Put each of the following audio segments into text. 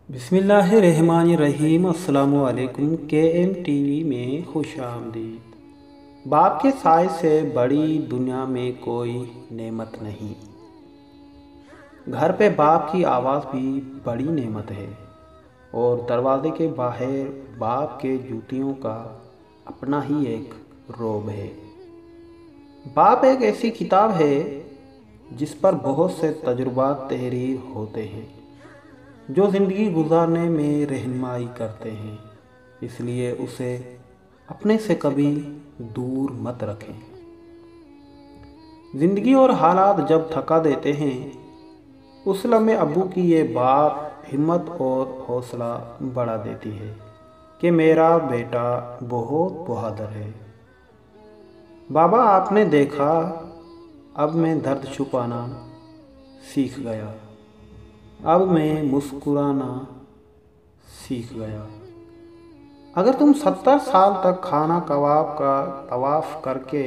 बिस्मिल्लाहिर्रहमानिर्रहीम। अस्सलामुअलैकुम। KM TV में खुश आमदीद। बाप के साए से बड़ी दुनिया में कोई नेमत नहीं। घर पे बाप की आवाज़ भी बड़ी नेमत है और दरवाजे के बाहर बाप के जूतियों का अपना ही एक रोब है। बाप एक ऐसी किताब है जिस पर बहुत से तजुर्बात तहरीर होते हैं जो ज़िंदगी गुजारने में रहनुमाई करते हैं, इसलिए उसे अपने से कभी दूर मत रखें। ज़िंदगी और हालात जब थका देते हैं, उस लम्हे अब्बू की ये बात हिम्मत और हौसला बढ़ा देती है कि मेरा बेटा बहुत बहादुर है। बाबा, आपने देखा, अब मैं दर्द छुपाना सीख गया, अब मैं मुस्कुराना सीख गया। अगर तुम 70 साल तक खाना कबाब का तवाफ़ करके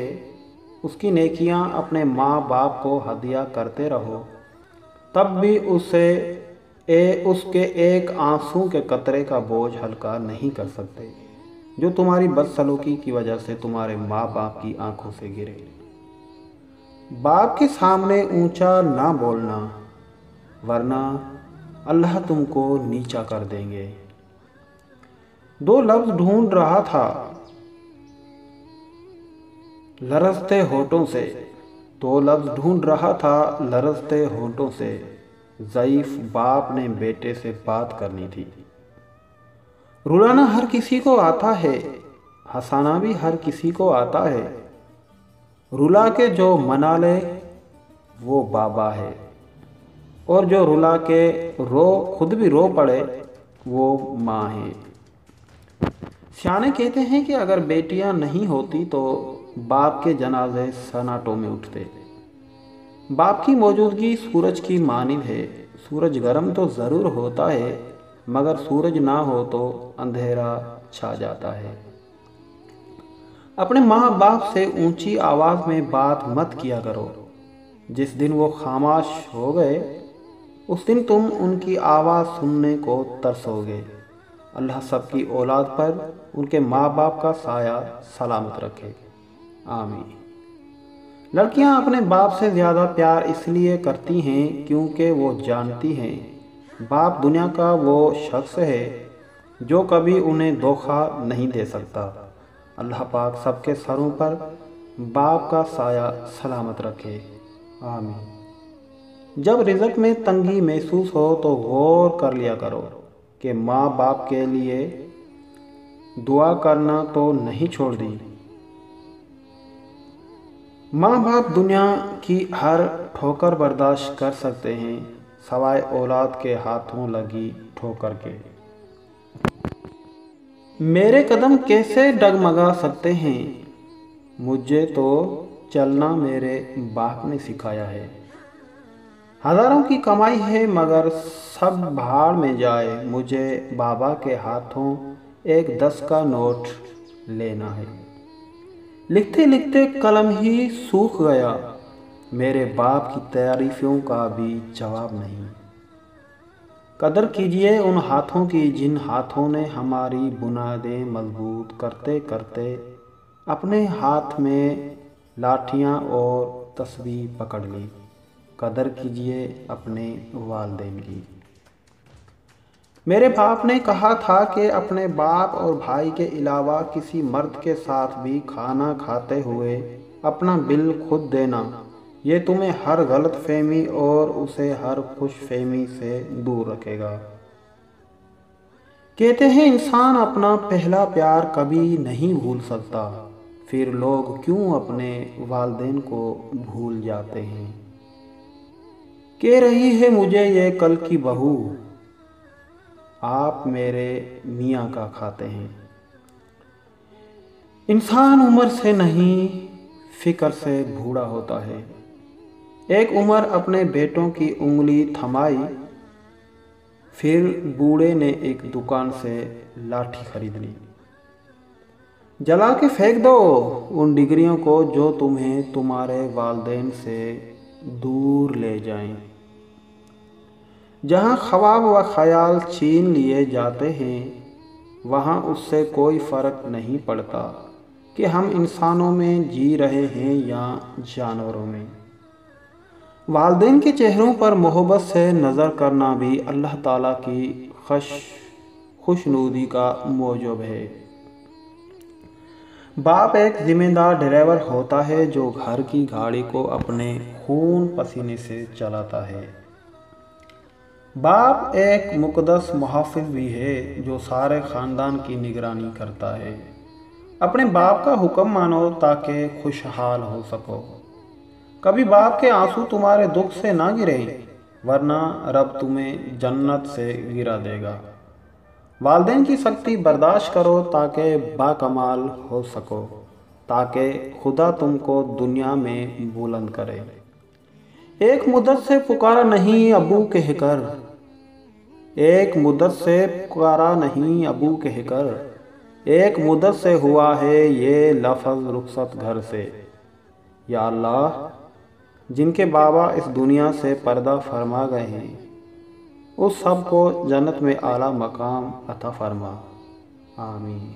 उसकी नेकियां अपने माँ बाप को हदिया करते रहो, तब भी उसके एक आंसू के कतरे का बोझ हल्का नहीं कर सकते जो तुम्हारी बदसलूकी की वजह से तुम्हारे माँ बाप की आंखों से गिरे। बाप के सामने ऊंचा ना बोलना, वरना अल्लाह तुमको नीचा कर देंगे। दो लफ्ज़ ढूंढ रहा था लरजते होठों से, ज़ईफ़ बाप ने बेटे से बात करनी थी। रुलाना हर किसी को आता है, हंसाना भी हर किसी को आता है। रुला के जो मना ले वो बाबा है, और जो रुला के खुद भी रो पड़े वो माँ है। सियाने कहते हैं कि अगर बेटियां नहीं होती तो बाप के जनाजे सन्नाटों में उठते। बाप की मौजूदगी सूरज की मानिंद है। सूरज गर्म तो ज़रूर होता है, मगर सूरज ना हो तो अंधेरा छा जाता है। अपने माँ बाप से ऊंची आवाज़ में बात मत किया करो। जिस दिन वो खामोश हो गए, उस दिन तुम उनकी आवाज़ सुनने को तरसोगे। अल्लाह सबकी औलाद पर उनके माँ बाप का साया सलामत रखे, आमीन। लड़कियां अपने बाप से ज़्यादा प्यार इसलिए करती हैं क्योंकि वो जानती हैं बाप दुनिया का वो शख्स है जो कभी उन्हें धोखा नहीं दे सकता। अल्लाह पाक सबके सरों पर बाप का साया सलामत रखे, आमीन। जब रिज़्क में तंगी महसूस हो तो गौर कर लिया करो कि माँ बाप के लिए दुआ करना तो नहीं छोड़ दी। माँ बाप दुनिया की हर ठोकर बर्दाश्त कर सकते हैं, सवाए औलाद के हाथों लगी ठोकर के। मेरे कदम कैसे डगमगा सकते हैं, मुझे तो चलना मेरे बाप ने सिखाया है। हज़ारों की कमाई है मगर सब भाड़ में जाए, मुझे बाबा के हाथों एक 10 का नोट लेना है। लिखते लिखते कलम ही सूख गया, मेरे बाप की तारीफ़ों का भी जवाब नहीं। कदर कीजिए उन हाथों की जिन हाथों ने हमारी बुनियादें मजबूत करते करते अपने हाथ में लाठियाँ और तस्बीह पकड़ ली। कदर कीजिए अपने वालिदैन की। मेरे बाप ने कहा था कि अपने बाप और भाई के अलावा किसी मर्द के साथ भी खाना खाते हुए अपना बिल खुद देना, ये तुम्हें हर गलत फहमी और उसे हर खुश फहमी से दूर रखेगा। कहते हैं इंसान अपना पहला प्यार कभी नहीं भूल सकता, फिर लोग क्यों अपने वालिदैन को भूल जाते हैं। कह रही है मुझे ये कल की बहू, आप मेरे मियाँ का खाते हैं। इंसान उम्र से नहीं फिक्र से बूढ़ा होता है। एक उम्र अपने बेटों की उंगली थमाई, फिर बूढ़े ने एक दुकान से लाठी खरीद ली। जला के फेंक दो उन डिग्रियों को जो तुम्हें तुम्हारे वालिदैन से दूर ले जाएं। جہاں خواب و خیال چھین لیے جاتے ہیں وہاں اس سے کوئی فرق نہیں پڑتا کہ ہم انسانوں میں جی رہے ہیں یا جانوروں میں۔ والدین کے چہروں پر محبت سے نظر کرنا بھی اللہ تعالیٰ کی خوشنودی کا موجب ہے۔ باپ ایک ذمہ دار ڈرائیور ہوتا ہے جو گھر کی گاڑی کو اپنے خون پسینے سے چلاتا ہے۔ باپ ایک مقدس محافظ بھی ہے جو سارے خاندان کی نگرانی کرتا ہے۔ اپنے باپ کا حکم مانو تاکہ خوشحال ہو سکو۔ کبھی باپ کے آنسو تمہارے دکھ سے نہ گریں ورنہ رب تمہیں جنت سے گرا دے گا۔ والدین کی سختی برداشت کرو تاکہ باکمال ہو سکو، تاکہ خدا تم کو دنیا میں بلند کرے۔ ایک مدت سے پکارا نہیں ابو کہہ کر، ایک مدت سے پکارا نہیں ابو کہہ کر، ایک مدت سے ہوا ہے یہ لفظ رخصت گھر سے۔ یا اللہ، جن کے بابا اس دنیا سے پردہ فرما گئے ہیں اس سب کو جنت میں اعلیٰ مقام عطا فرما، آمین۔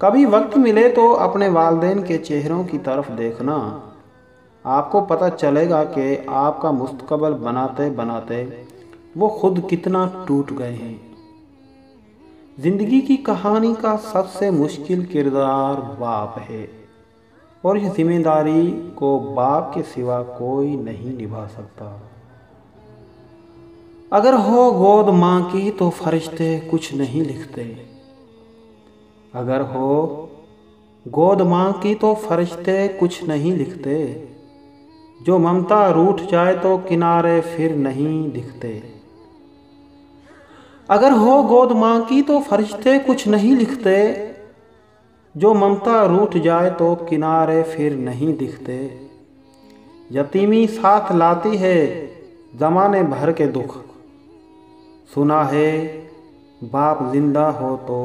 کبھی وقت ملے تو اپنے والدین کے چہروں کی طرف دیکھنا، آپ کو پتہ چلے گا کہ آپ کا مستقبل بناتے بناتے وہ خود کتنا ٹوٹ گئے ہیں۔ زندگی کی کہانی کا سب سے مشکل کردار باپ ہے، اور اس ذمہ داری کو باپ کے سوا کوئی نہیں نبھا سکتا۔ اگر ہو گود ماں کی تو فرشتے کچھ نہیں لکھتے، اگر ہو گود ماں کی تو فرشتے کچھ نہیں لکھتے، جو ممتا روٹھ جائے تو کنارے پھر نہیں دکھتے۔ اگر ہو گود ماں کی تو فرشتے کچھ نہیں لکھتے، جو ممتا روٹھ جائے تو کنارے پھر نہیں دکھتے۔ یتیمی ساتھ لاتی ہے زمانے بھر کے دکھ، سنا ہے باپ زندہ ہو تو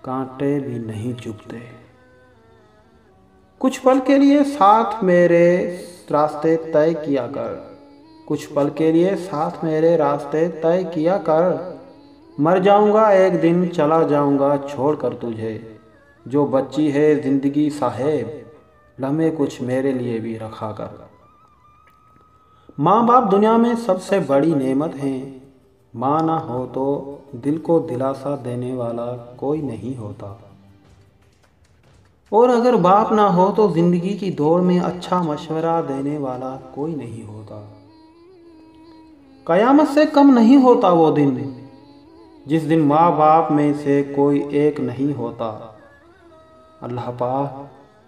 کانٹے بھی نہیں چبھتے۔ کچھ پل کے لیے ساتھ میرے راستے طے کیا کر، کچھ پل کے لیے ساتھ میرے راستے طے کیا کر، مر جاؤں گا ایک دن چلا جاؤں گا چھوڑ کر تجھے، جو بچی ہے زندگی صاحب لمحے کچھ میرے لیے بھی رکھا کر۔ ماں باپ دنیا میں سب سے بڑی نعمت ہیں، ماں نہ ہو تو دل کو دلاسا دینے والا کوئی نہیں ہوتا، اور اگر باپ نہ ہو تو زندگی کی دوڑ میں اچھا مشورہ دینے والا کوئی نہیں ہوتا۔ قیامت سے کم نہیں ہوتا وہ دن جس دن ماں باپ میں سے کوئی ایک نہیں ہوتا۔ اللہ پاک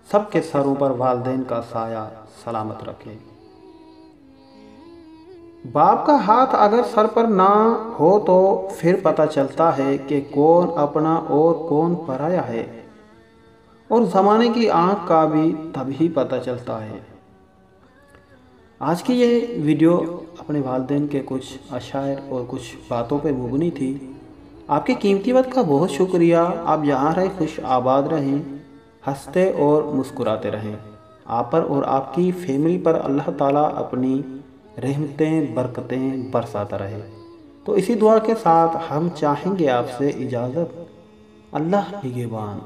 سب کے سروں پر والدین کا سایہ سلامت رکھے۔ باپ کا ہاتھ اگر سر پر نہ ہو تو پھر پتہ چلتا ہے کہ کون اپنا اور کون پرایا ہے، اور زمانے کی آنکھ کا بھی تبھی پتہ چلتا ہے۔ آج کی یہ ویڈیو اپنے والدین کے کچھ اشعار اور کچھ باتوں پہ مبنی تھی۔ آپ کے قیمتی وقت کا بہت شکریہ۔ آپ جہاں رہیں خوش آباد رہیں، ہنستے اور مسکراتے رہیں۔ آپ پر اور آپ کی فیملی پر اللہ تعالیٰ اپنی رحمتیں برکتیں برساتا رہے۔ تو اسی دعا کے ساتھ ہم چاہیں گے آپ سے اجازت۔ اللہ نگہبان۔